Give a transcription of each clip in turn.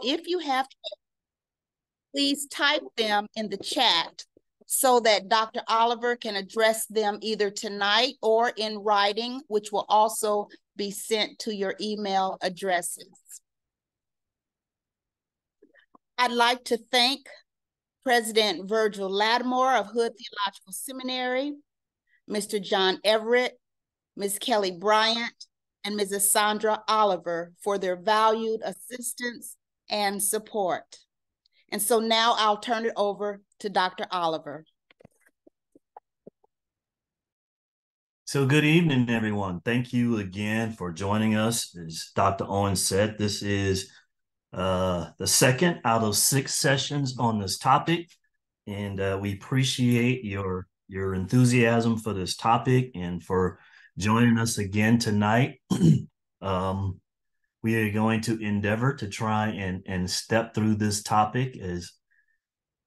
if you have, please type them in the chat so that Dr. Oliver can address them either tonight or in writing, which will also be sent to your email addresses. I'd like to thank President Virgil Lattimore of Hood Theological Seminary, Mr. John Everett, Ms. Kelly Bryant, and Mrs. Sandra Oliver for their valued assistance and support. And so now I'll turn it over to Dr. Oliver. So good evening, everyone. Thank you again for joining us. As Dr. Owens said, this is the second out of 6 sessions on this topic. And we appreciate your enthusiasm for this topic and for joining us again tonight. We are going to endeavor to try and step through this topic as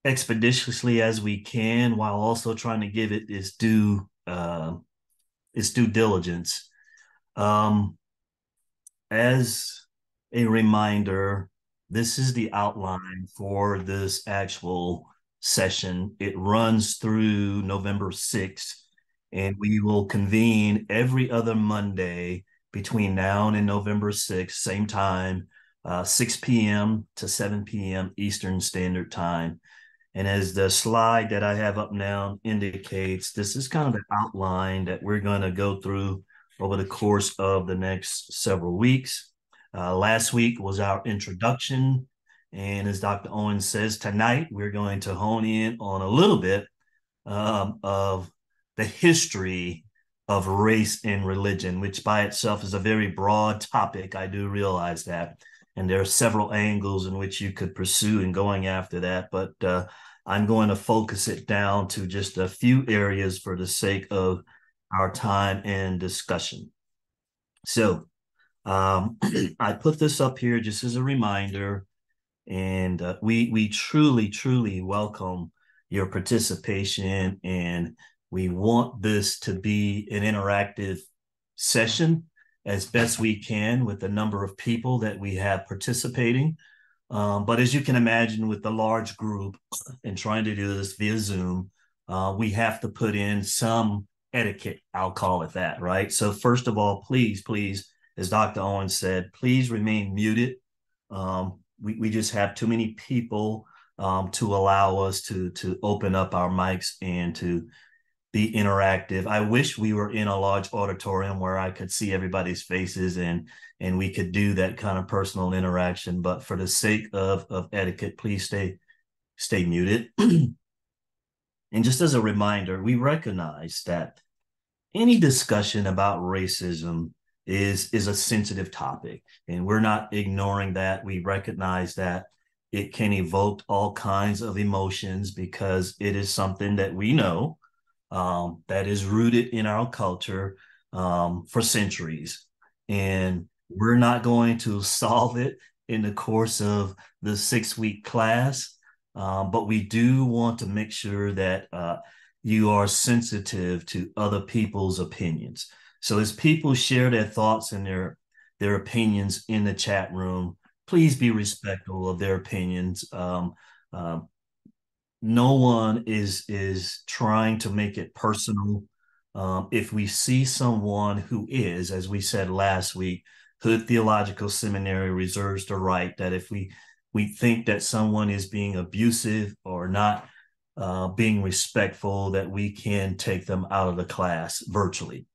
expeditiously as we can, while also trying to give it its due diligence. As a reminder, this is the outline for this actual session. It runs through November 6th, and we will convene every other Monday between now and November 6th, same time, 6 p.m. to 7 p.m. Eastern Standard Time. And as the slide that I have up now indicates, this is kind of the outline that we're going to go through over the course of the next several weeks. Last week was our introduction. And as Dr. Owens says, tonight we're going to hone in on a little bit of the history of race and religion, which by itself is a very broad topic. I do realize that. And there are several angles in which you could pursue in going after that. But I'm going to focus it down to just a few areas for the sake of our time and discussion. So I put this up here just as a reminder, and we truly welcome your participation, and we want this to be an interactive session as best we can with the number of people that we have participating. But as you can imagine, with the large group and trying to do this via Zoom, we have to put in some etiquette, I'll call it that, right? So first of all, please, as Dr. Owens said, please remain muted. We just have too many people to allow us to open up our mics and to be interactive. I wish we were in a large auditorium where I could see everybody's faces and we could do that kind of personal interaction. But for the sake of etiquette, please stay muted. And just as a reminder, we recognize that any discussion about racism is a sensitive topic, and we're not ignoring that. We recognize that it can evoke all kinds of emotions because it is something that we know that is rooted in our culture for centuries. And we're not going to solve it in the course of the 6-week class, but we do want to make sure that you are sensitive to other people's opinions. So as people share their thoughts and their opinions in the chat room, please be respectful of their opinions. No one is trying to make it personal. If we see someone who is, as we said last week, Hood Theological Seminary reserves the right that if we think that someone is being abusive or not being respectful, that we can take them out of the class virtually.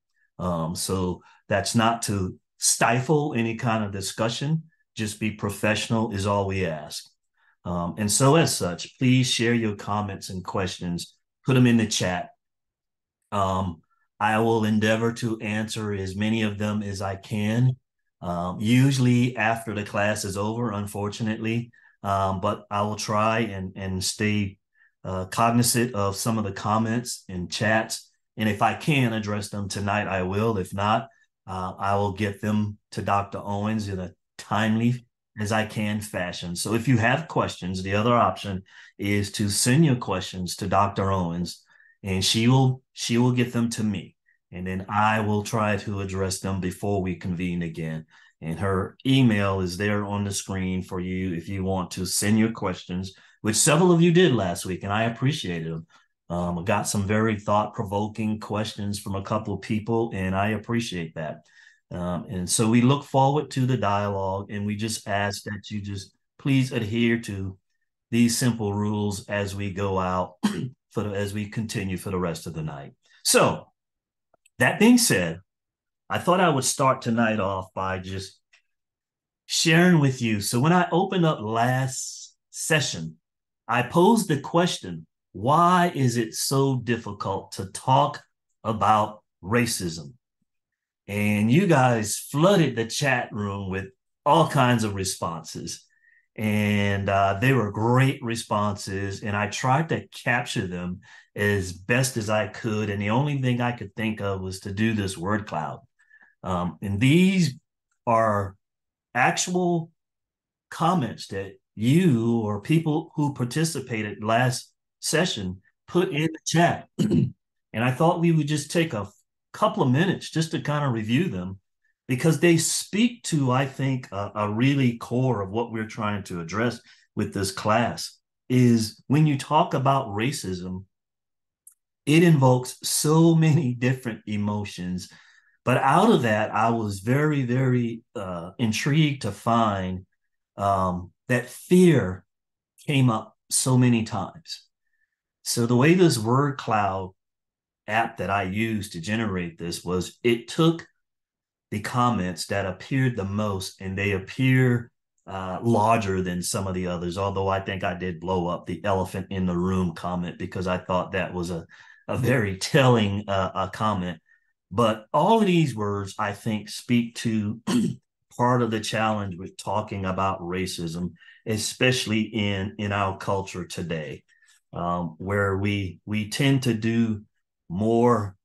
So that's not to stifle any kind of discussion. Just be professional is all we ask. And so as such, please share your comments and questions, put them in the chat. I will endeavor to answer as many of them as I can, usually after the class is over, unfortunately, but I will try and stay cognizant of some of the comments and chats. And if I can address them tonight, I will. If not, I will get them to Dr. Owens in a timely as I can fashion. So if you have questions, the other option is to send your questions to Dr. Owens, and she will get them to me. And then I will try to address them before we convene again. And her email is there on the screen for you if you want to send your questions, which several of you did last week, and I appreciated them. I got some very thought-provoking questions from a couple of people, and I appreciate that. And so we look forward to the dialogue, and we just ask that you just please adhere to these simple rules as we go out as we continue for the rest of the night. So that being said, I thought I would start tonight off by just sharing with you. So when I opened up last session, I posed the question, why is it so difficult to talk about racism? And you guys flooded the chat room with all kinds of responses. And they were great responses. And I tried to capture them as best as I could. And the only thing I could think of was to do this word cloud. And these are actual comments that you or people who participated last session put in the chat. And I thought we would just take a couple of minutes just to kind of review them, because they speak to, I think, a really core of what we're trying to address with this class. Is when you talk about racism, it invokes so many different emotions. But out of that, I was very, very intrigued to find that fear came up so many times. So the way this word cloud app that I used to generate this was, it took the comments that appeared the most, and they appear larger than some of the others, although I think I did blow up the elephant in the room comment because I thought that was a very telling comment. But all of these words, I think, speak to part of the challenge with talking about racism, especially in our culture today, where we tend to do more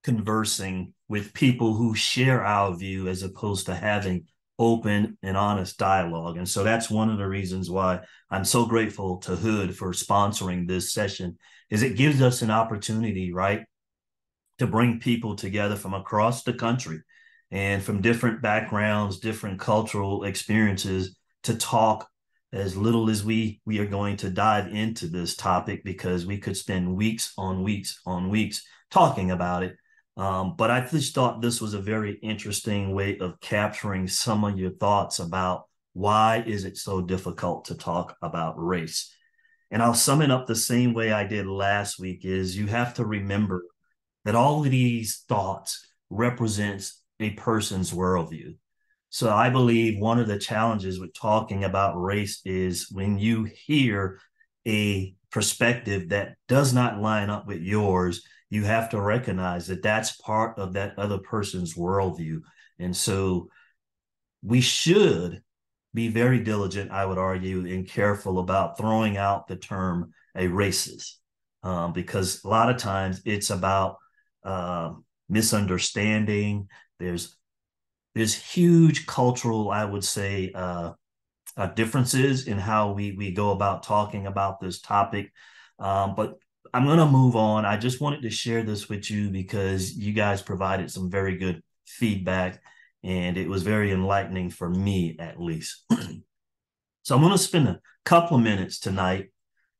conversing with people who share our view as opposed to having open and honest dialogue. And so that's one of the reasons why I'm so grateful to Hood for sponsoring this session, is it gives us an opportunity, right, to bring people together from across the country and from different backgrounds, different cultural experiences, to talk as little as we are going to dive into this topic, because we could spend weeks on weeks on weeks talking about it. But I just thought this was a very interesting way of capturing some of your thoughts about why is it so difficult to talk about race. And I'll sum it up the same way I did last week, is you have to remember that all of these thoughts represents a person's worldview. So I believe one of the challenges with talking about race is when you hear a perspective that does not line up with yours, you have to recognize that that's part of that other person's worldview. And so we should be very diligent, I would argue, and careful about throwing out the term a racist, because a lot of times it's about misunderstanding. There's huge cultural, I would say, differences in how we go about talking about this topic. But I'm going to move on. I just wanted to share this with you because you guys provided some very good feedback, and it was very enlightening for me, at least. So I'm going to spend a couple of minutes tonight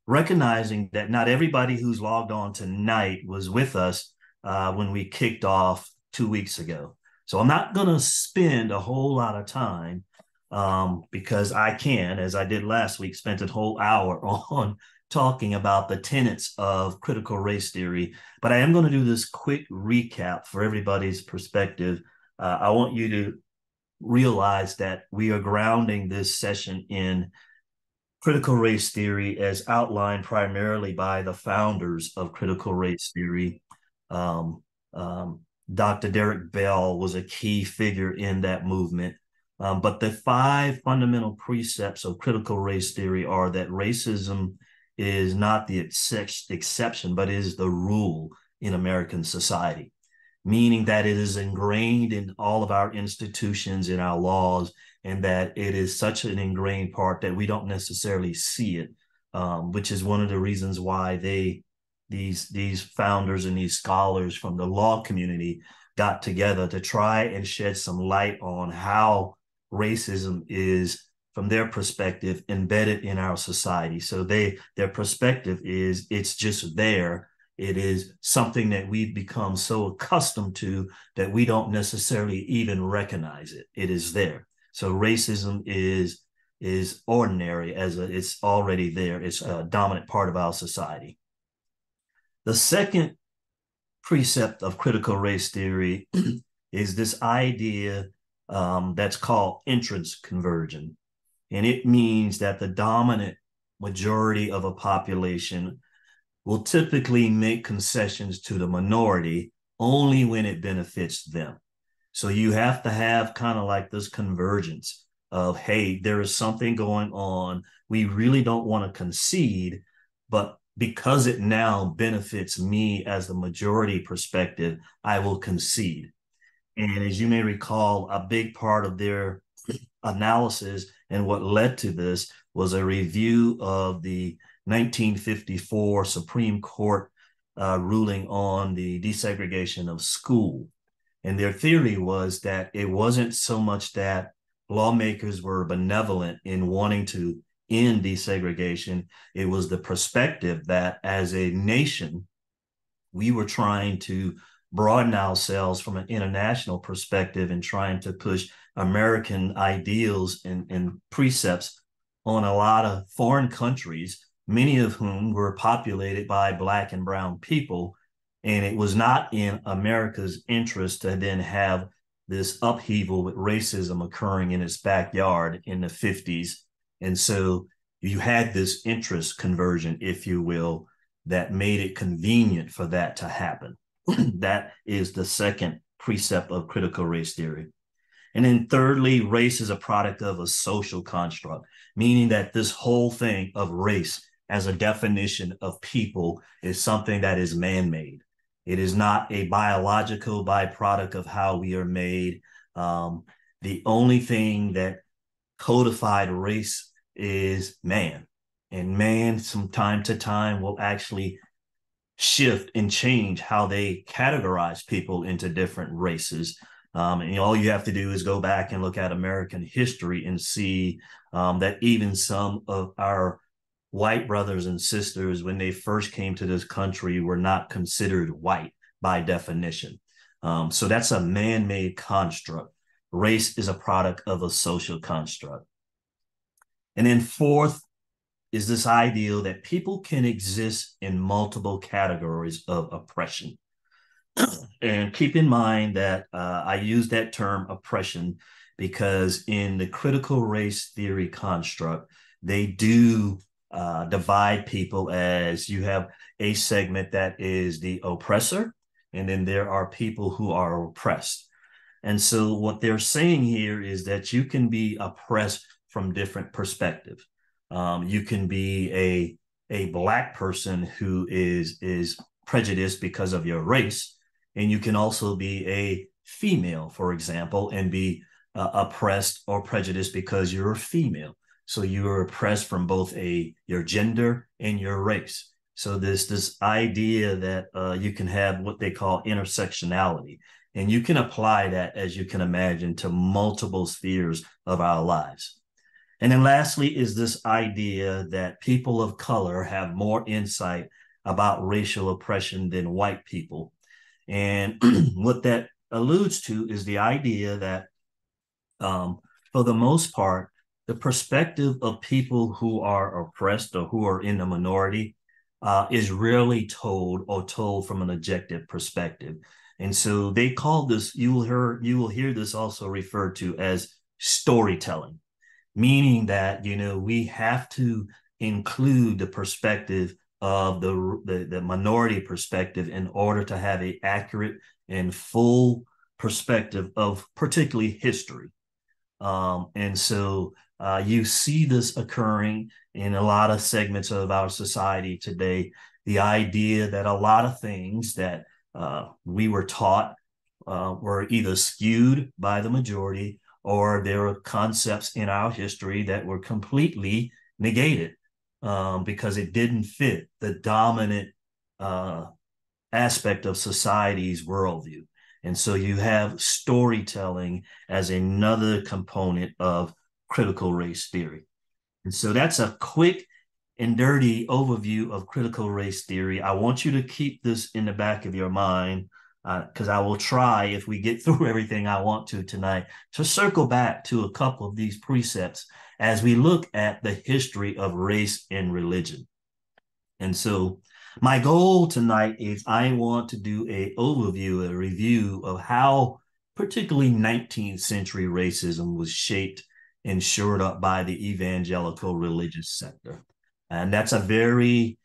recognizing that not everybody who's logged on tonight was with us when we kicked off 2 weeks ago. So I'm not going to spend a whole lot of time because I can, as I did last week, spent a whole hour on talking about the tenets of critical race theory. But I am going to do this quick recap for everybody's perspective. I want you to realize that we are grounding this session in critical race theory as outlined primarily by the founders of critical race theory. Dr. Derek Bell was a key figure in that movement. But the 5 fundamental precepts of critical race theory are that racism is not the exception, but is the rule in American society, meaning that it is ingrained in all of our institutions, in our laws, and that it is such an ingrained part that we don't necessarily see it, which is one of the reasons why these founders and these scholars from the law community got together to try and shed some light on how racism is, from their perspective, embedded in our society. So their perspective is it's just there. It is something that we've become so accustomed to that we don't necessarily even recognize it. It is there. So racism is ordinary, it's already there. It's a dominant part of our society. The second precept of critical race theory is this idea that's called entrance conversion. And it means that the dominant majority of a population will typically make concessions to the minority only when it benefits them. So you have to have kind of like this convergence of, hey, there is something going on. We really don't want to concede, but because it now benefits me as the majority perspective, I will concede. And as you may recall, a big part of their analysis and what led to this was a review of the 1954 Supreme Court ruling on the desegregation of school. And their theory was that it wasn't so much that lawmakers were benevolent in wanting to end desegregation. It was the perspective that as a nation, we were trying to broaden ourselves from an international perspective and trying to push American ideals and precepts on a lot of foreign countries, many of whom were populated by Black and brown people. And it was not in America's interest to then have this upheaval with racism occurring in its backyard in the 50s. And so you had this interest conversion, if you will, that made it convenient for that to happen. That is the second precept of critical race theory. And then thirdly, race is a product of a social construct, meaning that this whole thing of race as a definition of people is something that is man-made. It is not a biological byproduct of how we are made. The only thing that codified race is man. And man, from time to time, will actually shift and change how they categorize people into different races. And all you have to do is go back and look at American history and see that even some of our white brothers and sisters, when they first came to this country, were not considered white by definition. So that's a man-made construct. Race is a product of a social construct. And then fourth is this ideal that people can exist in multiple categories of oppression. And keep in mind that I use that term oppression because in the critical race theory construct, they do divide people as you have a segment that is the oppressor, and then there are people who are oppressed. And so what they're saying here is that you can be oppressed from different perspectives. You can be a Black person who is prejudiced because of your race, and you can also be a female, for example, and be oppressed or prejudiced because you're a female. So you're oppressed from both your gender and your race. So there's this idea that you can have what they call intersectionality, and you can apply that, as you can imagine, to multiple spheres of our lives. And then lastly is this idea that people of color have more insight about racial oppression than white people. And what that alludes to is the idea that for the most part, the perspective of people who are oppressed or who are in the minority is rarely told or told from an objective perspective. And so they call this, you will hear this also referred to as storytelling, meaning that, we have to include the perspective of the minority perspective in order to have an accurate and full perspective of particularly history. And so you see this occurring in a lot of segments of our society today, the idea that a lot of things that we were taught were either skewed by the majority, or there were concepts in our history that were completely negated because it didn't fit the dominant aspect of society's worldview. And so you have storytelling as another component of critical race theory. And so that's a quick and dirty overview of critical race theory. I want you to keep this in the back of your mind, because I will try, if we get through everything I want to tonight, to circle back to a couple of these precepts as we look at the history of race and religion. And so my goal tonight is I want to do an overview, a review of how particularly 19th century racism was shaped and shored up by the evangelical religious sector. And that's a very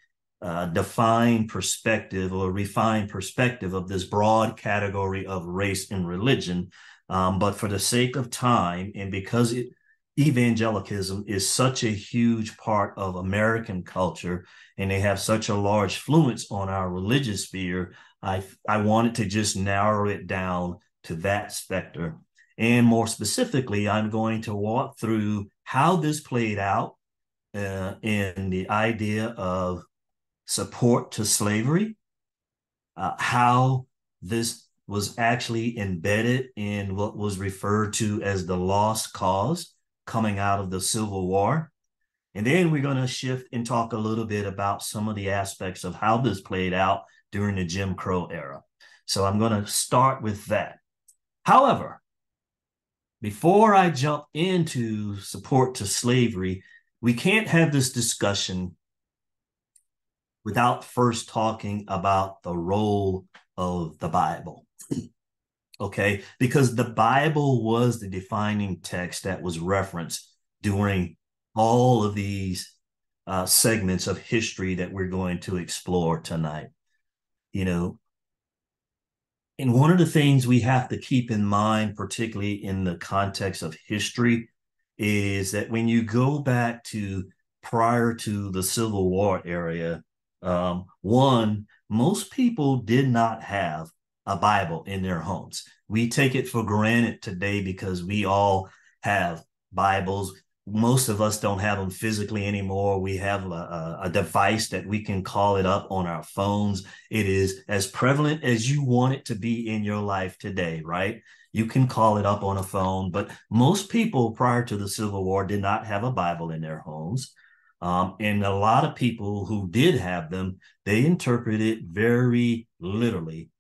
defined perspective or refined perspective of this broad category of race and religion. But for the sake of time, and because evangelicalism is such a huge part of American culture, and they have such a large influence on our religious sphere, I wanted to just narrow it down to that specter. And more specifically, I'm going to walk through how this played out in the idea of support to slavery, how this was actually embedded in what was referred to as the lost cause coming out of the Civil War. And then we're going to shift and talk a little bit about some of the aspects of how this played out during the Jim Crow era. So I'm going to start with that. However, before I jump into support to slavery, we can't have this discussion without first talking about the role of the Bible. Okay, because the Bible was the defining text that was referenced during all of these segments of history that we're going to explore tonight. You know, and one of the things we have to keep in mind, particularly in the context of history, is that when you go back to prior to the Civil War era, one, most people did not have a Bible in their homes. We take it for granted today because we all have Bibles. Most of us don't have them physically anymore. We have a device that we can call it up on our phones. It is as prevalent as you want it to be in your life today, right? You can call it up on a phone, but most people prior to the Civil War did not have a Bible in their homes. And a lot of people who did have them, they interpreted it very literally.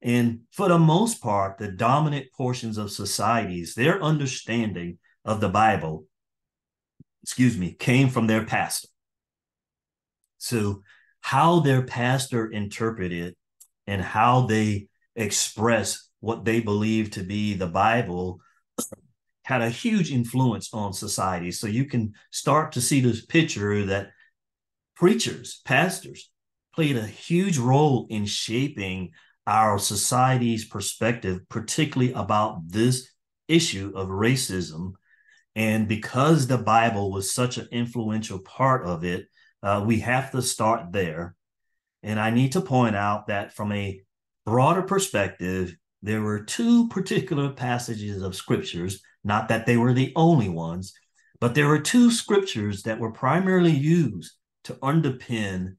And for the most part, the dominant portions of societies, their understanding of the Bible, came from their pastor. So how their pastor interpreted and how they express what they believe to be the Bible had a huge influence on society. So you can start to see this picture that preachers, pastors, played a huge role in shaping our society's perspective, particularly about this issue of racism. And because the Bible was such an influential part of it, we have to start there. And I need to point out that from a broader perspective, there were two particular passages of scriptures, not that they were the only ones, but there were two scriptures that were primarily used to underpin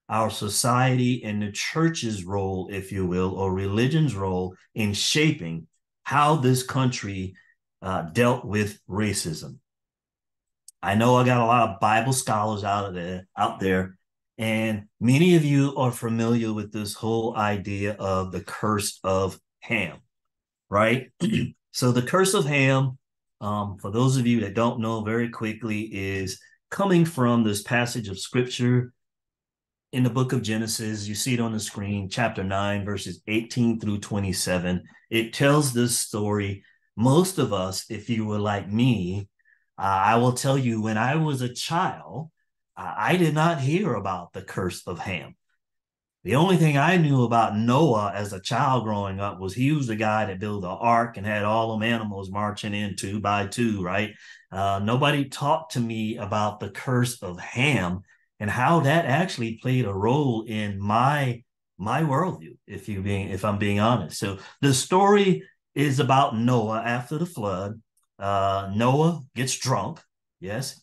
our society and the church's role, if you will, or religion's role in shaping how this country dealt with racism. I know I got a lot of Bible scholars out there, and many of you are familiar with this whole idea of the curse of Ham, right? So the curse of Ham, for those of you that don't know very quickly, is coming from this passage of scripture in the book of Genesis. You see it on the screen, chapter 9, verses 18 through 27. It tells this story. Most of us, if you were like me, I will tell you, when I was a child, I did not hear about the curse of Ham. The only thing I knew about Noah as a child growing up was he was the guy that built the ark and had all them animals marching in two by two, right? Nobody talked to me about the curse of Ham and how that actually played a role in my worldview, if I'm being honest. So the story is about Noah after the flood. Noah gets drunk. Yes,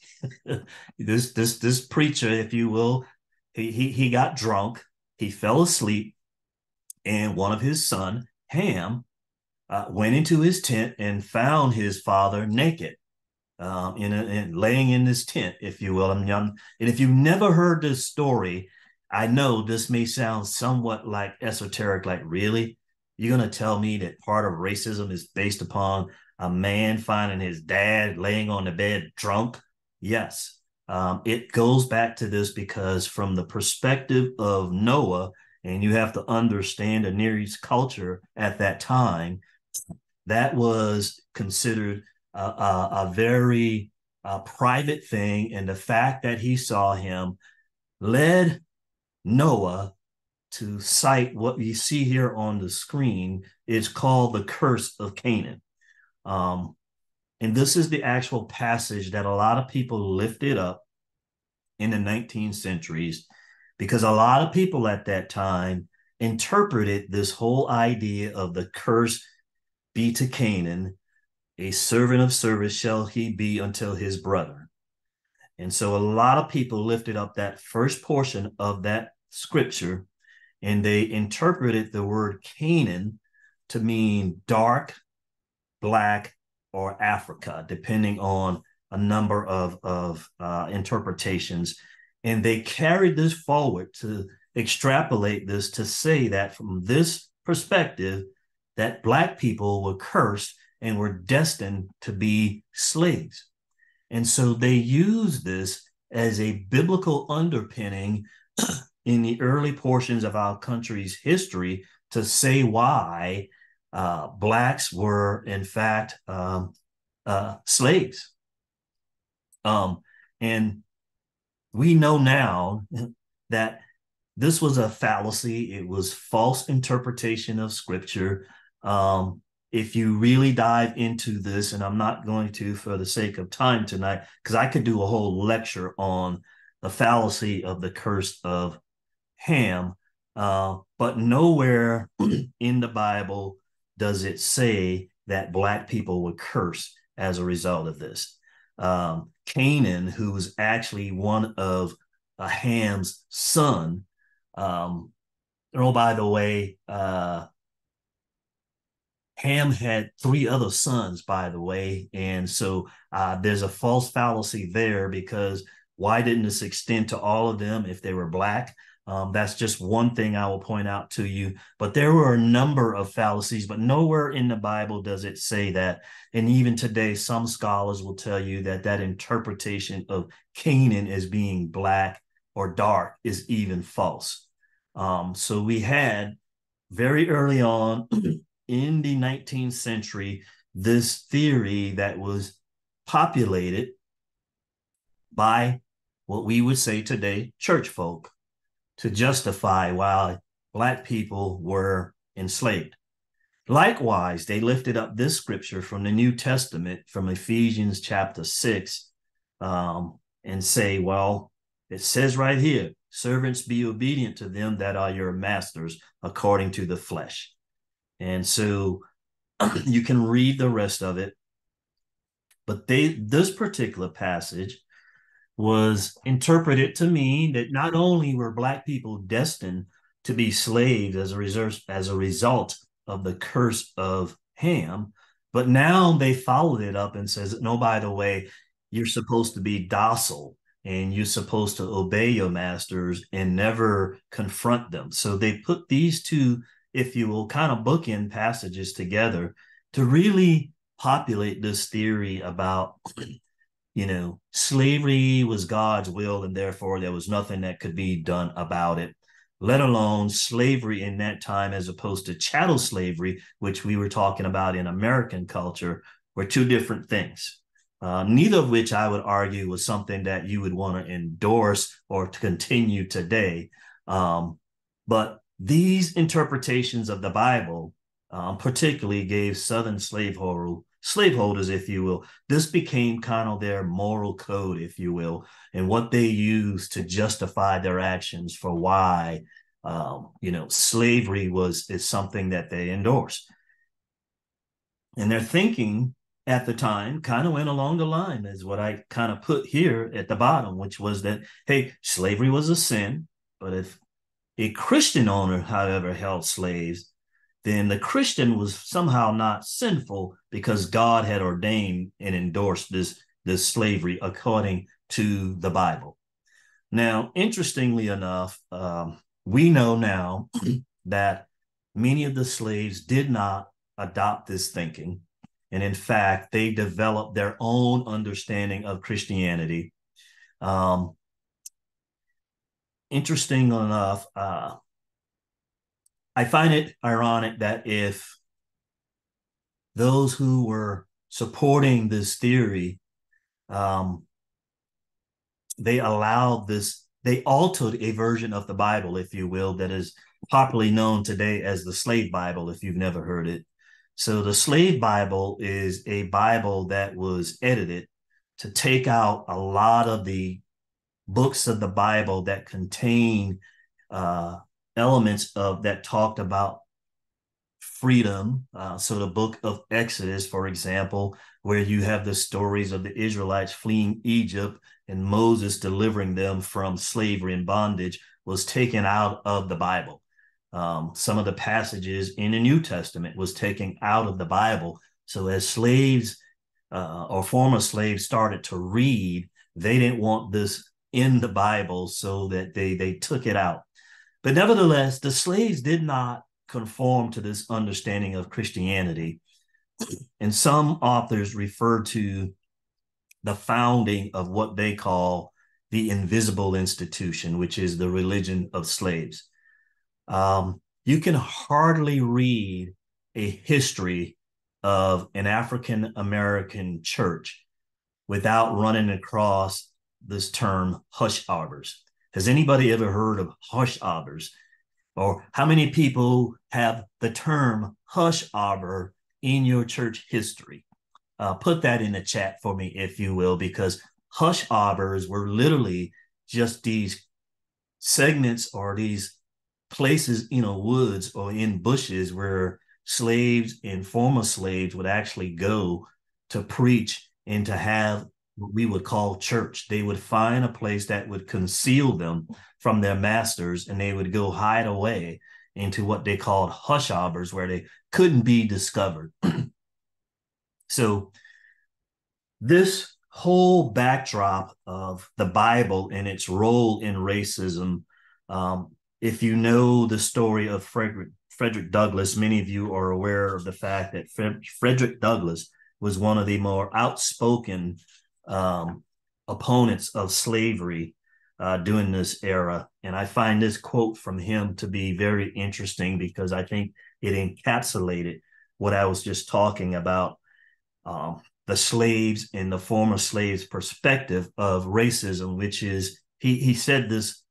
this preacher, if you will, he got drunk. He fell asleep, and one of his son, Ham went into his tent and found his father naked, laying in this tent, if you will. And if you've never heard this story, I know this may sound somewhat like esoteric, like, really? You're going to tell me that part of racism is based upon a man finding his dad laying on the bed drunk? Yes. It goes back to this because from the perspective of Noah, and you have to understand the Near East culture at that time, that was considered a very private thing. And the fact that he saw him led Noah to cite what you see here on the screen. It's called the curse of Canaan. And this is the actual passage that a lot of people lifted up in the 19th centuries, because a lot of people at that time interpreted this whole idea of the curse be to Canaan, a servant of service shall he be until his brother. And so a lot of people lifted up that first portion of that scripture, and they interpreted the word Canaan to mean dark, black, or Africa, depending on a number of interpretations. And they carried this forward to extrapolate this to say that from this perspective, that Black people were cursed and were destined to be slaves. And so they used this as a biblical underpinning in the early portions of our country's history to say why Blacks were, in fact, slaves. And we know now that this was a fallacy. It was false interpretation of scripture. If you really dive into this, and I'm not going to for the sake of time tonight, because I could do a whole lecture on the fallacy of the curse of Ham, but nowhere in the Bible does it say that Black people were cursed as a result of this. Canaan, who was actually one of Ham's son, by the way, Ham had 3 other sons, by the way. And so there's a false fallacy there, because why didn't this extend to all of them if they were Black? That's just one thing I will point out to you. But there were a number of fallacies, but nowhere in the Bible does it say that. And even today, some scholars will tell you that that interpretation of Canaan as being Black or dark is even false. So we had very early on in the 19th century this theory that was populated by what we would say today church folk to justify why Black people were enslaved. Likewise, they lifted up this scripture from the New Testament, from Ephesians chapter 6, and say, well, it says right here, servants, be obedient to them that are your masters according to the flesh. And so you can read the rest of it. But this particular passage was interpreted to mean that not only were Black people destined to be slaves as a result of the curse of Ham, but now they followed it up and says, no, by the way, you're supposed to be docile and you're supposed to obey your masters and never confront them. So they put these two, if you will, kind of bookend passages together to really populate this theory about slavery was God's will, and therefore there was nothing that could be done about it, let alone slavery in that time as opposed to chattel slavery, which we were talking about in American culture, were two different things. Neither of which I would argue was something that you would want to endorse or to continue today. But these interpretations of the Bible particularly gave Southern slaveholders, if you will, this became kind of their moral code, if you will, and what they used to justify their actions for why, slavery is something that they endorsed. And their thinking at the time kind of went along the line as what I kind of put here at the bottom, which was that, hey, slavery was a sin, but if a Christian owner, however, held slaves, then the Christian was somehow not sinful because God had ordained and endorsed this slavery according to the Bible. Now, interestingly enough, we know now that many of the slaves did not adopt this thinking. And in fact, they developed their own understanding of Christianity. Interesting enough, I find it ironic that if those who were supporting this theory, they allowed this, they altered a version of the Bible, if you will, that is popularly known today as the Slave Bible, if you've never heard it. So the Slave Bible is a Bible that was edited to take out a lot of the books of the Bible that contain elements of that talked about freedom. So the book of Exodus, for example, where you have the stories of the Israelites fleeing Egypt and Moses delivering them from slavery and bondage, was taken out of the Bible. Some of the passages in the New Testament was taken out of the Bible. So as slaves or former slaves started to read, they didn't want this in the Bible, so that they took it out. But nevertheless, the slaves did not conform to this understanding of Christianity. And some authors refer to the founding of what they call the invisible institution, which is the religion of slaves. You can hardly read a history of an African American church without running across this term hush arbors. Has anybody ever heard of hush arbors? Or how many people have the term hush arbor in your church history? Put that in the chat for me, if you will, because hush arbors were literally just these segments or these places in a woods or in bushes where slaves and former slaves would actually go to preach and to have what we would call church. They would find a place that would conceal them from their masters, and they would go hide away into what they called hush arbors, where they couldn't be discovered. So this whole backdrop of the Bible and its role in racism, if you know the story of Frederick Douglass, many of you are aware of the fact that Frederick Douglass was one of the more outspoken opponents of slavery during this era. And I find this quote from him to be very interesting because I think it encapsulated what I was just talking about, the slaves and the former slaves' perspective of racism, which is, he said this: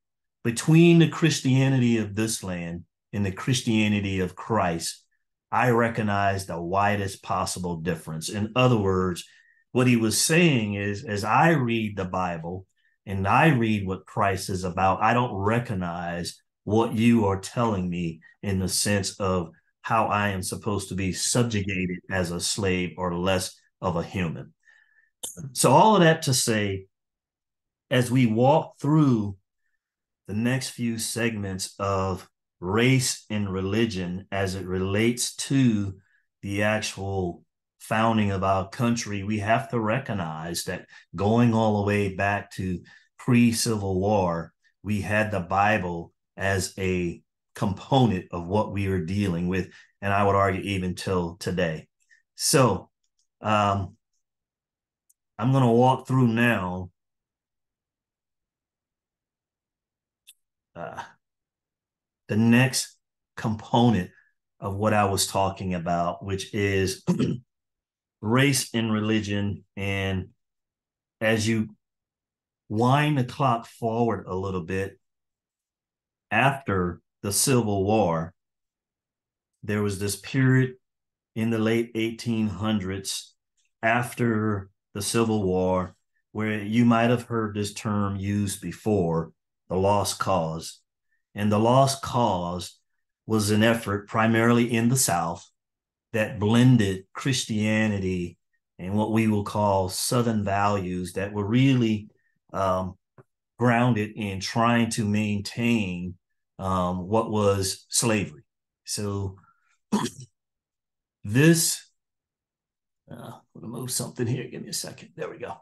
between the Christianity of this land and the Christianity of Christ, I recognize the widest possible difference. In other words, what he was saying is, as I read the Bible and I read what Christ is about, I don't recognize what you are telling me in the sense of how I am supposed to be subjugated as a slave or less of a human. So all of that to say, as we walk through the next few segments of race and religion as it relates to the actual founding of our country, we have to recognize that going all the way back to pre-Civil War, we had the Bible as a component of what we are dealing with, and I would argue even till today. So I'm going to walk through now the next component of what I was talking about, which is race and religion. And as you wind the clock forward a little bit, after the Civil War, there was this period in the late 1800s after the Civil War where you might have heard this term used before, the lost cause. And the lost cause was an effort primarily in the South that blended Christianity and what we will call Southern values that were really grounded in trying to maintain what was slavery. So this, I'm going to move something here. Give me a second. There we go.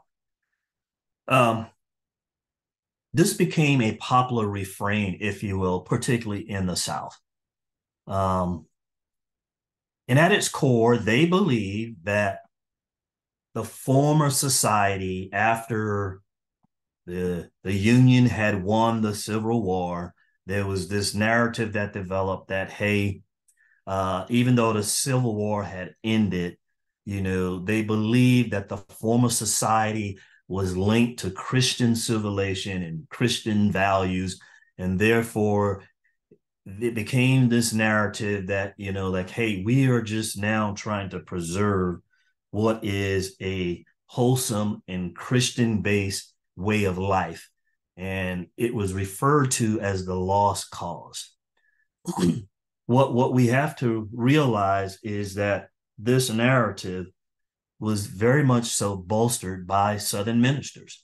This became a popular refrain, if you will, particularly in the South. And at its core, they believe that the former society, after the Union had won the Civil War, there was this narrative that developed that, hey, even though the Civil War had ended, they believed that the former society was linked to Christian civilization and Christian values, and therefore it became this narrative that, like, hey, we are just now trying to preserve what is a wholesome and Christian-based way of life. And it was referred to as the lost cause. What we have to realize is that this narrative was very much so bolstered by Southern ministers.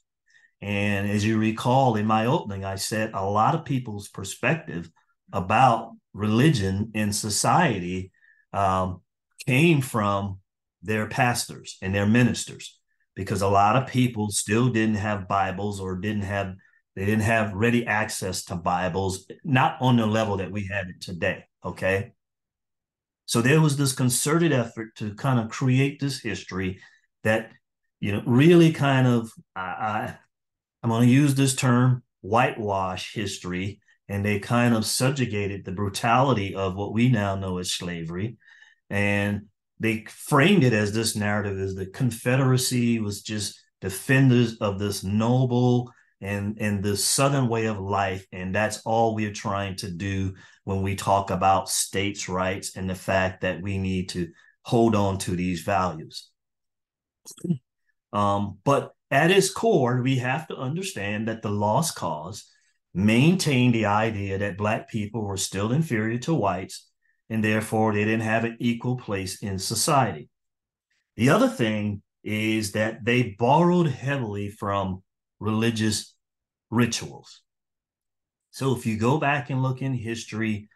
And as you recall, in my opening, I said a lot of people's perspective about religion in society came from their pastors and their ministers, because a lot of people still didn't have Bibles, or they didn't have ready access to Bibles, not on the level that we have it today. Okay. So there was this concerted effort to kind of create this history that, really kind of, I'm going to use this term, whitewash history, and they kind of subjugated the brutality of what we now know as slavery. And they framed it as this narrative as the Confederacy was just defenders of this noble and this Southern way of life. And that's all we're trying to do when we talk about states' rights and the fact that we need to hold on to these values. But at its core, we have to understand that the lost cause maintained the idea that Black people were still inferior to whites, and therefore they didn't have an equal place in society. The other thing is that they borrowed heavily from religious rituals. So if you go back and look in history,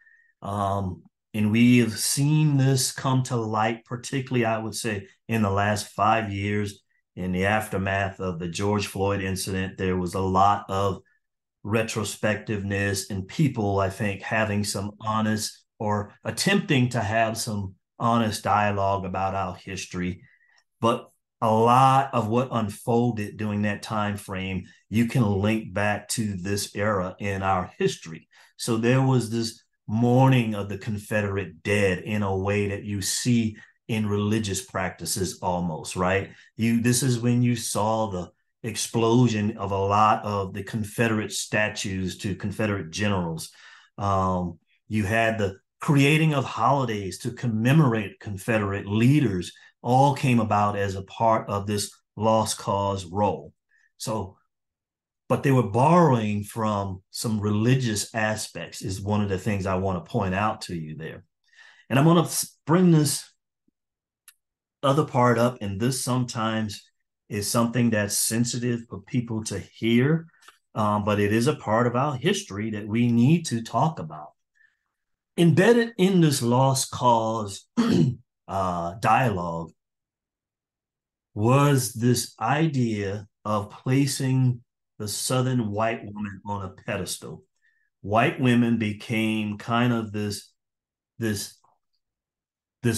and we have seen this come to light, particularly, I would say, in the last 5 years, in the aftermath of the George Floyd incident, there was a lot of retrospectiveness and people, I think, having some honest or attempting to have some honest dialogue about our history. But a lot of what unfolded during that time frame, you can link back to this era in our history. So there was this mourning of the Confederate dead in a way that you see in religious practices almost, right? This is when you saw the explosion of a lot of the Confederate statues to Confederate generals. You had the creating of holidays to commemorate Confederate leaders, all came about as a part of this lost cause role. So, but they were borrowing from some religious aspects is one of the things I want to point out to you there. And I'm going to bring this other part up, and this sometimes is something that's sensitive for people to hear, but it is a part of our history that we need to talk about. Embedded in this lost cause dialogue was this idea of placing the Southern white woman on a pedestal. White women became kind of this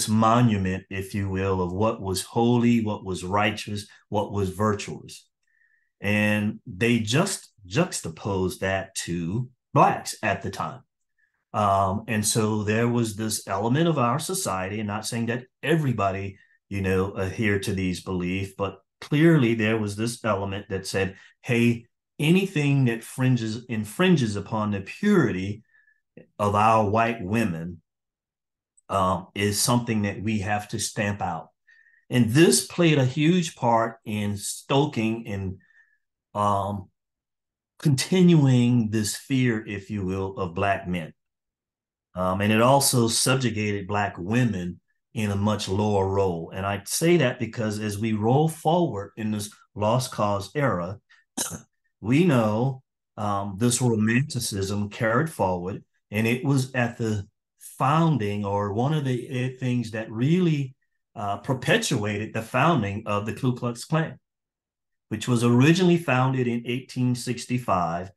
monument, if you will, of what was holy, what was righteous, what was virtuous. And they just juxtaposed that to Blacks at the time. And so there was this element of our society, and not saying that everybody, adhered to these beliefs, but clearly there was this element that said, hey, anything that infringes upon the purity of our white women is something that we have to stamp out. And this played a huge part in stoking and continuing this fear, if you will, of Black men. And it also subjugated Black women in a much lower role. And I say that because as we roll forward in this lost cause era, we know this romanticism carried forward, and it was at the founding, or one of the things that really perpetuated the founding of the Ku Klux Klan, which was originally founded in 1865.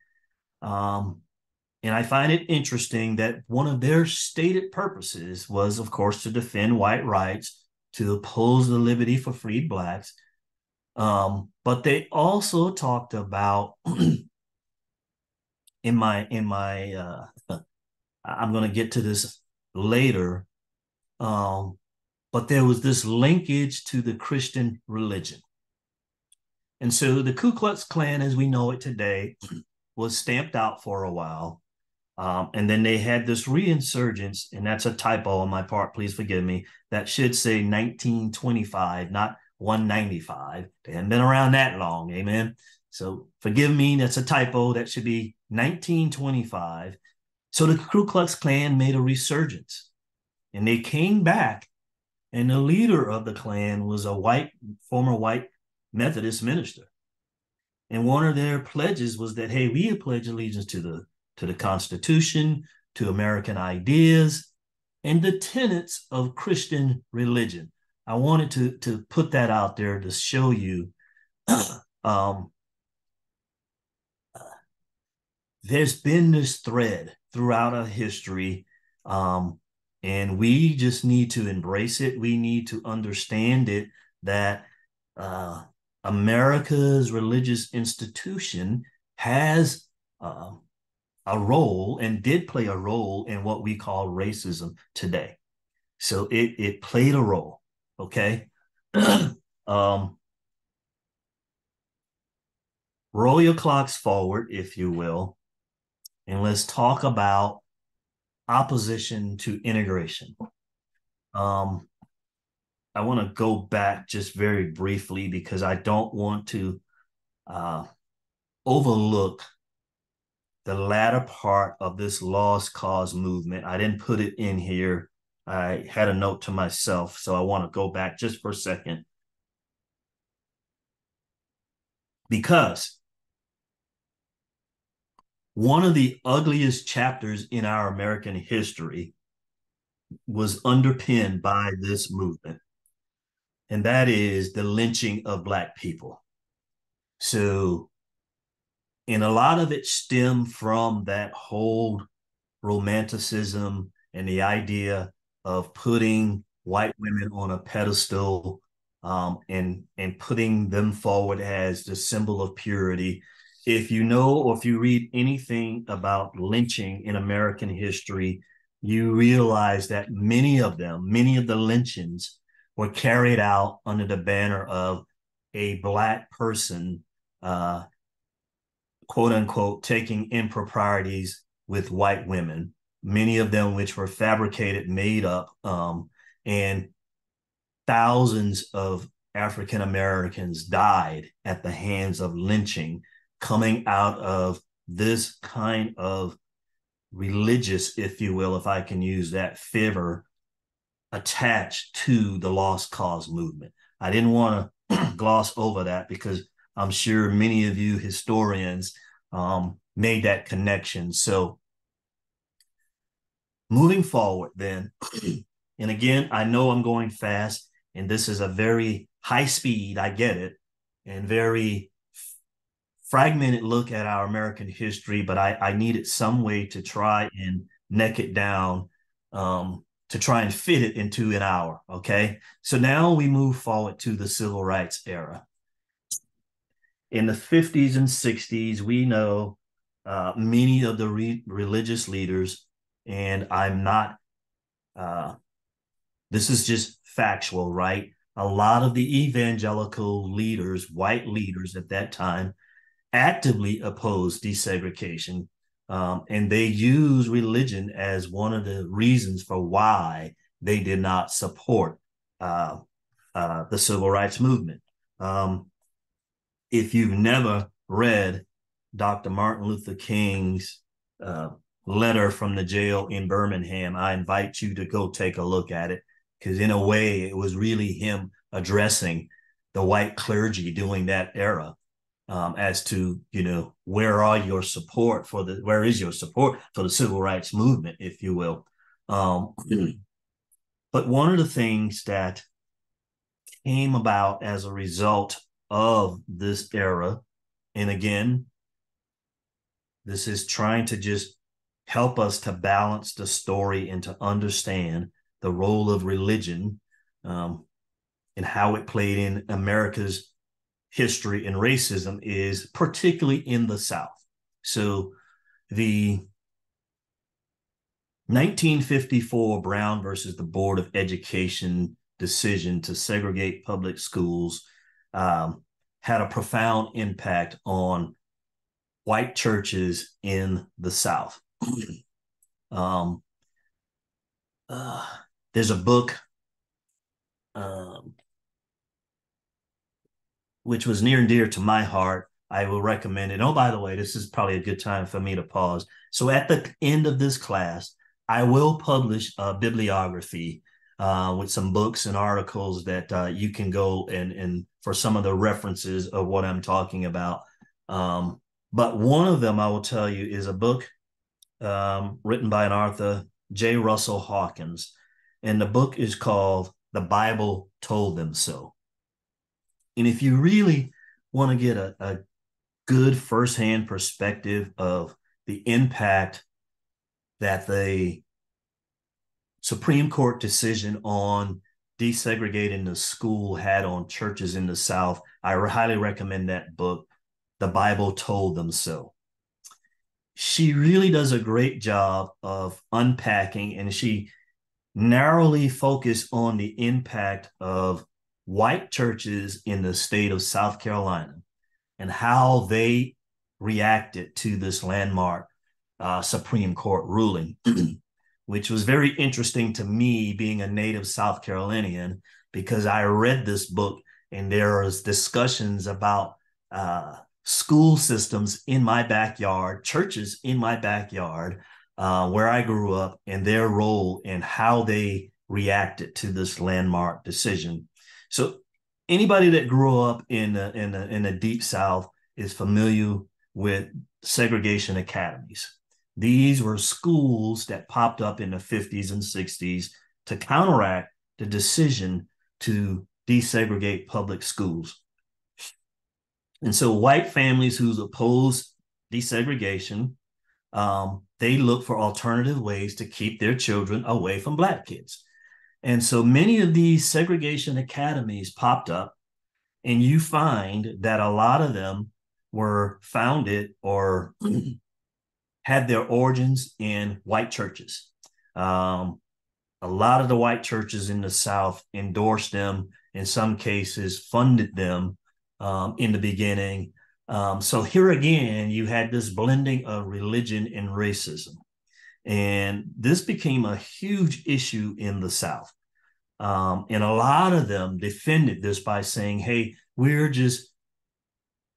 And I find it interesting that one of their stated purposes was, of course, to defend white rights, to oppose the liberty for freed blacks. But they also talked about in my I'm going to get to this later, but there was this linkage to the Christian religion. And so the Ku Klux Klan, as we know it today, was stamped out for a while. And then they had this reinsurgence, and that's a typo on my part, please forgive me, that should say 1925, not 195. They hadn't been around that long, amen? So forgive me, that's a typo. That should be 1925. So the Ku Klux Klan made a resurgence, and they came back, and the leader of the Klan was a former white Methodist minister. And one of their pledges was that, hey, we pledge allegiance to the Constitution, to American ideas, and the tenets of Christian religion. I wanted to put that out there to show you there's been this thread throughout our history, and we just need to embrace it. We need to understand it, that America's religious institution has a role, and did play a role, in what we call racism today. So it played a role, okay? Roll your clocks forward, if you will, and let's talk about opposition to integration. I want to go back just very briefly, because I don't want to overlook the latter part of this lost cause movement. I didn't put it in here. I had a note to myself, so I want to go back just for a second. Because one of the ugliest chapters in our American history was underpinned by this movement, and that is the lynching of Black people. So, and a lot of it stemmed from that whole romanticism and the idea of putting white women on a pedestal, and putting them forward as the symbol of purity. If you know, or if you read anything about lynching in American history, you realize that many of the lynchings were carried out under the banner of a Black person, quote unquote, taking improprieties with white women, many of them which were fabricated, made up, and thousands of African Americans died at the hands of lynching, coming out of this kind of religious, if you will, if I can use that fervor, attached to the lost cause movement. I didn't want to gloss over that, because I'm sure many of you historians made that connection. So moving forward then, and again, I know I'm going fast, and this is a very high speed, I get it, and very fragmented look at our American history, but I needed some way to try and neck it down, to try and fit it into an hour, okay? So now we move forward to the Civil Rights era. In the 50s and 60s, we know many of the religious leaders, and I'm not, this is just factual, right? A lot of the evangelical leaders, white leaders at that time, actively opposed desegregation, and they use religion as one of the reasons for why they did not support the civil rights movement. If you've never read Dr. Martin Luther King's letter from the jail in Birmingham, I invite you to go take a look at it, because in a way, it was really him addressing the white clergy during that era, as to, you know, where is your support for the civil rights movement, if you will. Um, but one of the things that came about as a result of this era, and again, this is trying to just help us to balance the story and to understand the role of religion, and how it played in America's history and racism, is particularly in the South. So the 1954 Brown versus the Board of Education decision to segregate public schools had a profound impact on white churches in the South. um, there's a book um, which was near and dear to my heart. I will recommend it. Oh, by the way, this is probably a good time for me to pause. So at the end of this class, I will publish a bibliography with some books and articles that you can go and for some of the references of what I'm talking about. But one of them I will tell you is a book written by an author, J. Russell Hawkins. And the book is called The Bible Told Them So. And if you really want to get a good firsthand perspective of the impact that the Supreme Court decision on desegregating the school had on churches in the South, I highly recommend that book, The Bible Told Them So. She really does a great job of unpacking, and she narrowly focused on the impact of white churches in the state of South Carolina and how they reacted to this landmark Supreme Court ruling, which was very interesting to me being a native South Carolinian, because I read this book and there was discussions about school systems in my backyard, churches in my backyard, where I grew up, and their role and how they reacted to this landmark decision. So anybody that grew up in the deep South is familiar with segregation academies. These were schools that popped up in the 50s and 60s to counteract the decision to desegregate public schools. And so white families who oppose desegregation, they look for alternative ways to keep their children away from Black kids. And so many of these segregation academies popped up, and you find that a lot of them were founded or had their origins in white churches. A lot of the white churches in the South endorsed them, in some cases funded them in the beginning. So here again, you had this blending of religion and racism. And this became a huge issue in the South. And a lot of them defended this by saying, hey, we're just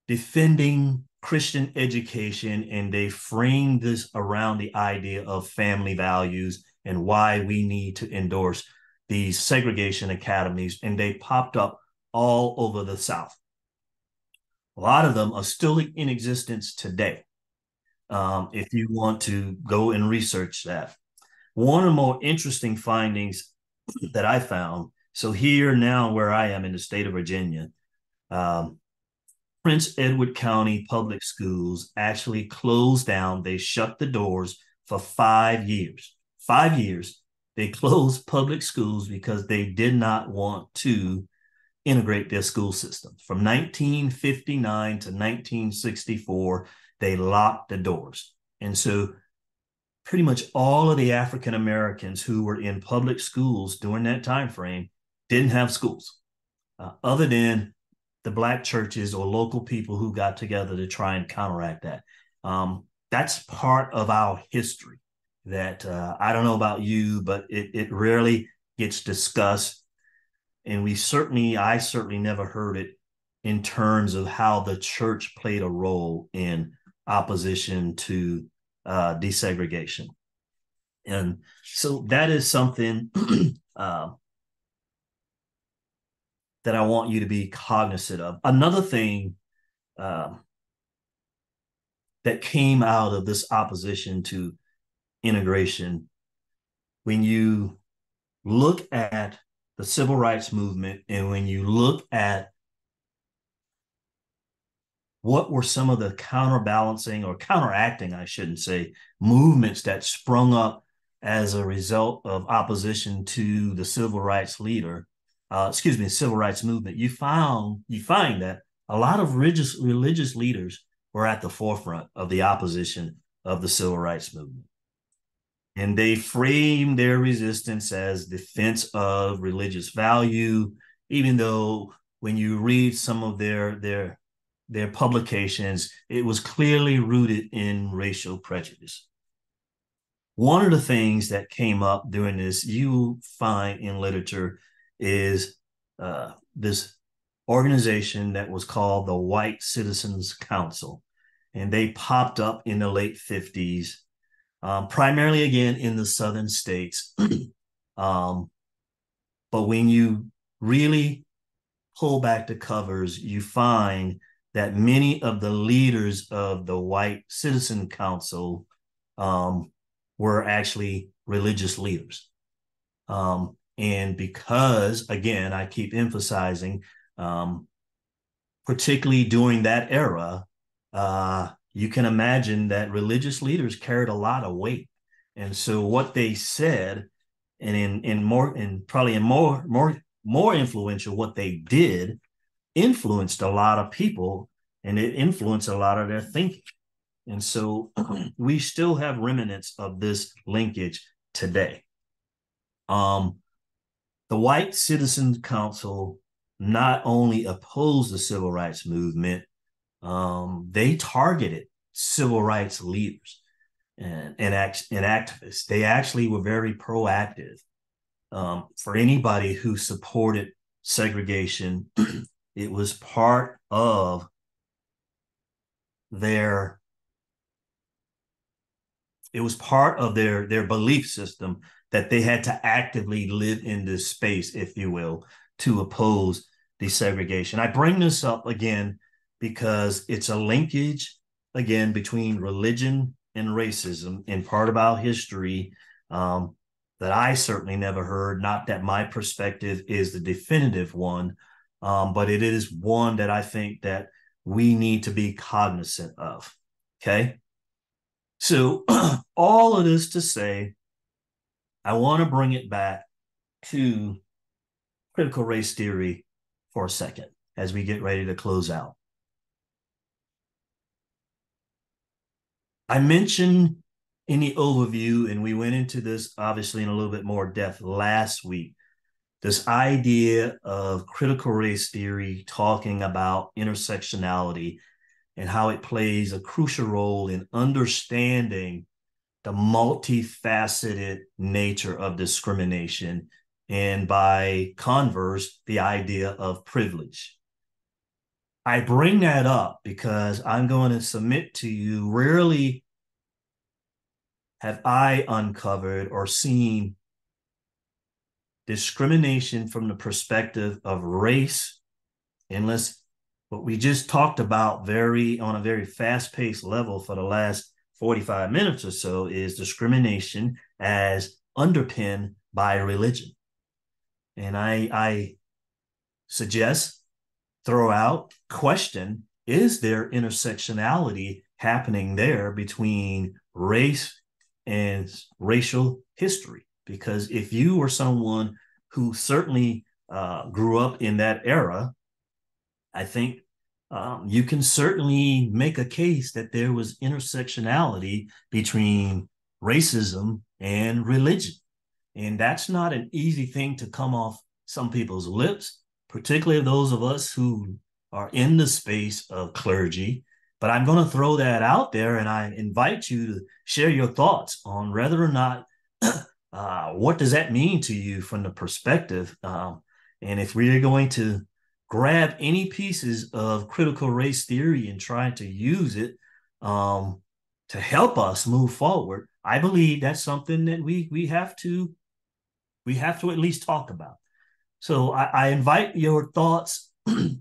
defending Christian education, and they framed this around the idea of family values and why we need to endorse these segregation academies, and they popped up all over the South. A lot of them are still in existence today, if you want to go and research that. One of the more interesting findings that I found, so here now where I am in the state of Virginia, Prince Edward County Public Schools actually closed down. They shut the doors for 5 years. 5 years, they closed public schools because they did not want to integrate their school system. From 1959 to 1964, they locked the doors. And so pretty much all of the African Americans who were in public schools during that time frame didn't have schools, other than the Black churches or local people who got together to try and counteract that. That's part of our history that I don't know about you, but it rarely gets discussed. And I certainly never heard it in terms of how the church played a role in opposition to desegregation. And so that is something that I want you to be cognizant of. Another thing that came out of this opposition to integration when you look at the civil rights movement and when you look at what were some of the counterbalancing or counteracting, I shouldn't say, movements that sprung up as a result of opposition to the civil rights civil rights movement, you find that a lot of religious leaders were at the forefront of the opposition of the civil rights movement. And they framed their resistance as defense of religious value, even though when you read some of their publications, it was clearly rooted in racial prejudice. One of the things that came up during this, you find in literature, is this organization that was called the White Citizens Council. And they popped up in the late 50s, primarily again in the southern states. But when you really pull back the covers, you find that many of the leaders of the White Citizen Council were actually religious leaders. And because, again, I keep emphasizing, particularly during that era, you can imagine that religious leaders carried a lot of weight. And so what they said, and probably more influential, what they did influenced a lot of people, and it influenced a lot of their thinking. And so we still have remnants of this linkage today. The White Citizens Council not only opposed the civil rights movement, they targeted civil rights leaders and activists. They actually were very proactive. For anybody who supported segregation, it was part of their belief system that they had to actively live in this space, if you will, to oppose desegregation. I bring this up again because it's a linkage, again, between religion and racism in part of our history that I certainly never heard. Not that my perspective is the definitive one, but it is one that I think that we need to be cognizant of, okay? So all of this to say, I want to bring it back to critical race theory for a second as we get ready to close out. I mentioned in the overview, and we went into this obviously in a little bit more depth last week, this idea of critical race theory talking about intersectionality and how it plays a crucial role in understanding the multifaceted nature of discrimination, and by converse, the idea of privilege. I bring that up because I'm going to submit to you, rarely have I uncovered or seen discrimination from the perspective of race, unless what we just talked about on a very fast-paced level for the last 45 minutes or so is discrimination as underpinned by religion. And I suggest, throw out, question, is there intersectionality happening there between race and racial history? Because if you were someone who certainly grew up in that era, I think you can certainly make a case that there was intersectionality between racism and religion. And that's not an easy thing to come off some people's lips, particularly those of us who are in the space of clergy. But I'm going to throw that out there, and I invite you to share your thoughts on whether or not, what does that mean to you from the perspective? And if we're going to grab any pieces of critical race theory and try to use it to help us move forward, I believe that's something that we have to at least talk about. So I invite your thoughts,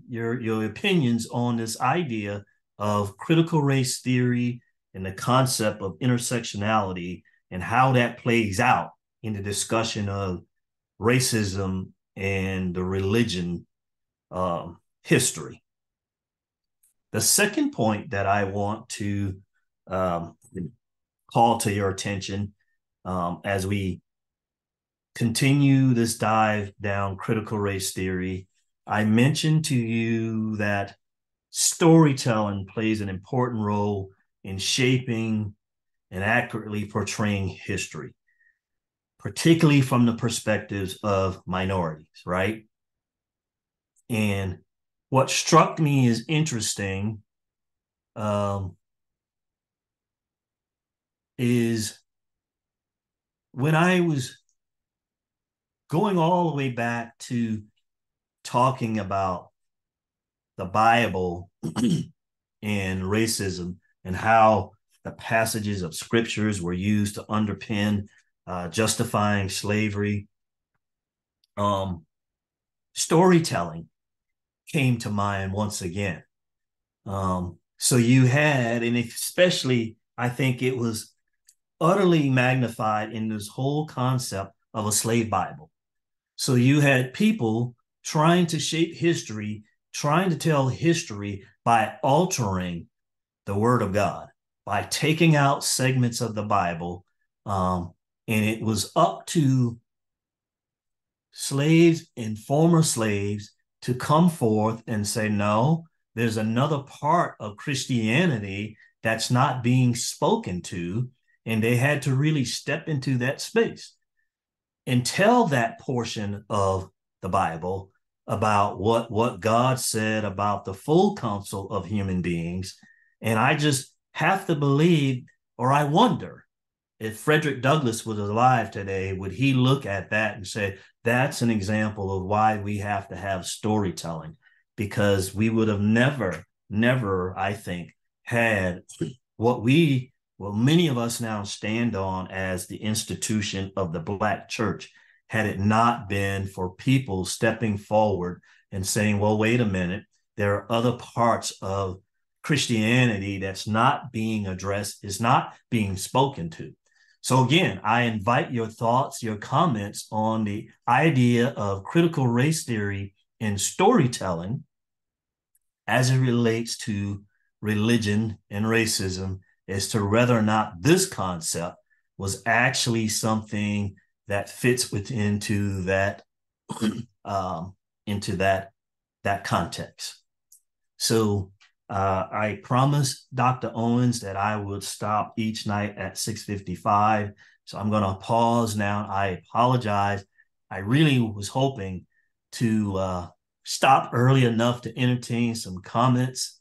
your opinions on this idea of critical race theory and the concept of intersectionality and how that plays out in the discussion of racism and the religion history. The second point that I want to call to your attention as we continue this dive down critical race theory, I mentioned to you that storytelling plays an important role in shaping and accurately portraying history, particularly from the perspectives of minorities, right? And what struck me as interesting is when I was going all the way back to talking about the Bible and racism and how the passages of scriptures were used to underpin justifying slavery, storytelling came to mind once again. So you had, and especially, I think it was utterly magnified in this whole concept of a slave Bible. So you had people trying to shape history, trying to tell history by altering the word of God, by taking out segments of the Bible. And it was up to slaves and former slaves to come forth and say, no, there's another part of Christianity that's not being spoken to. And they had to really step into that space and tell that portion of the Bible about what God said about the full counsel of human beings. And I just have to believe, or I wonder, if Frederick Douglass was alive today, would he look at that and say, that's an example of why we have to have storytelling? Because we would have never, I think, had what many of us now stand on as the institution of the Black church, had it not been for people stepping forward and saying, well, wait a minute, there are other parts of Christianity that's not being addressed, is not being spoken to. So again, I invite your thoughts, your comments on the idea of critical race theory and storytelling as it relates to religion and racism, as to whether or not this concept was actually something that fits into that that context. So I promised Dr. Owens that I would stop each night at 6:55. So I'm going to pause now. I apologize. I really was hoping to stop early enough to entertain some comments.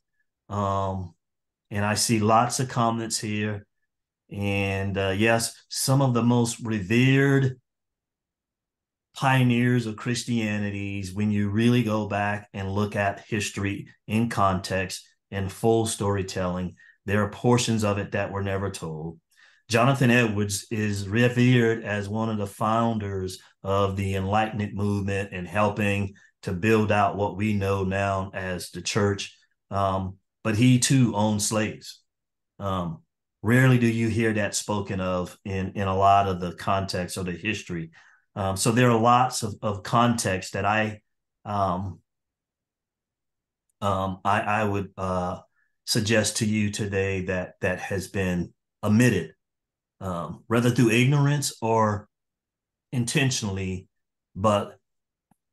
And I see lots of comments here. And yes, some of the most revered pioneers of Christianity, when you really go back and look at history in context and full storytelling, there are portions of it that were never told. Jonathan Edwards is revered as one of the founders of the Enlightenment movement and helping to build out what we know now as the church. But he too owned slaves. Rarely do you hear that spoken of in a lot of the context or the history. So there are lots of context that I would suggest to you today that has been omitted, whether through ignorance or intentionally. But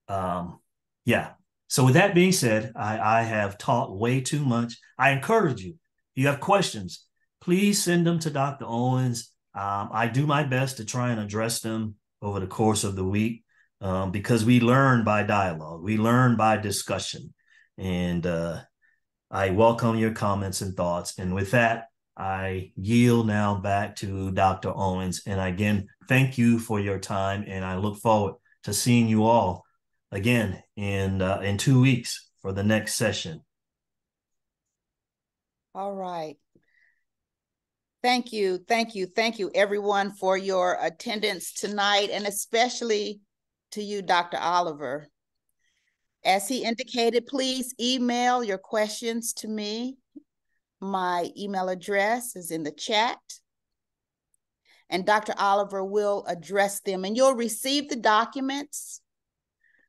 yeah. So with that being said, I have taught way too much. I encourage you. If you have questions, please send them to Dr. Owens. I do my best to try and address them over the course of the week, because we learn by dialogue. We learn by discussion. And I welcome your comments and thoughts. And with that, I yield now back to Dr. Owens. And again, thank you for your time. And I look forward to seeing you all again in 2 weeks for the next session. All right. Thank you, everyone, for your attendance tonight, and especially to you, Dr. Oliver. As he indicated, please email your questions to me. My email address is in the chat. and Dr. Oliver will address them. And you'll receive the documents,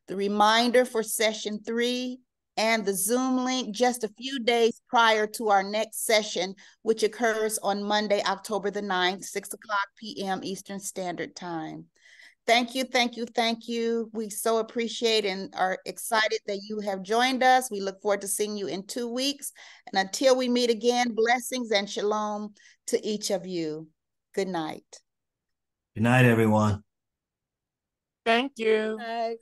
the reminder for session 3, and the Zoom link just a few days prior to our next session, which occurs on Monday, October the 9th, 6 p.m. Eastern Standard Time. Thank you, thank you, thank you. We so appreciate and are excited that you have joined us. We look forward to seeing you in 2 weeks. And until we meet again, blessings and shalom to each of you. Good night. Good night, everyone. Thank you. Bye.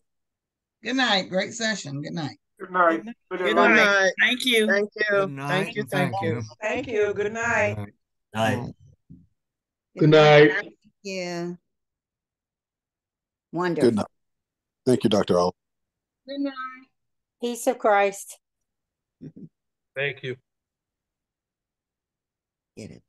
Good night. Great session. Good night. Good night. Good night. Thank you. Thank you. Good night. Thank you. And Thank you. Thank you. Good night. Night. Good night. Yeah. Wonderful. Good night. Thank you, Dr. Oliver. Good night. Peace of Christ. Thank you. Get it.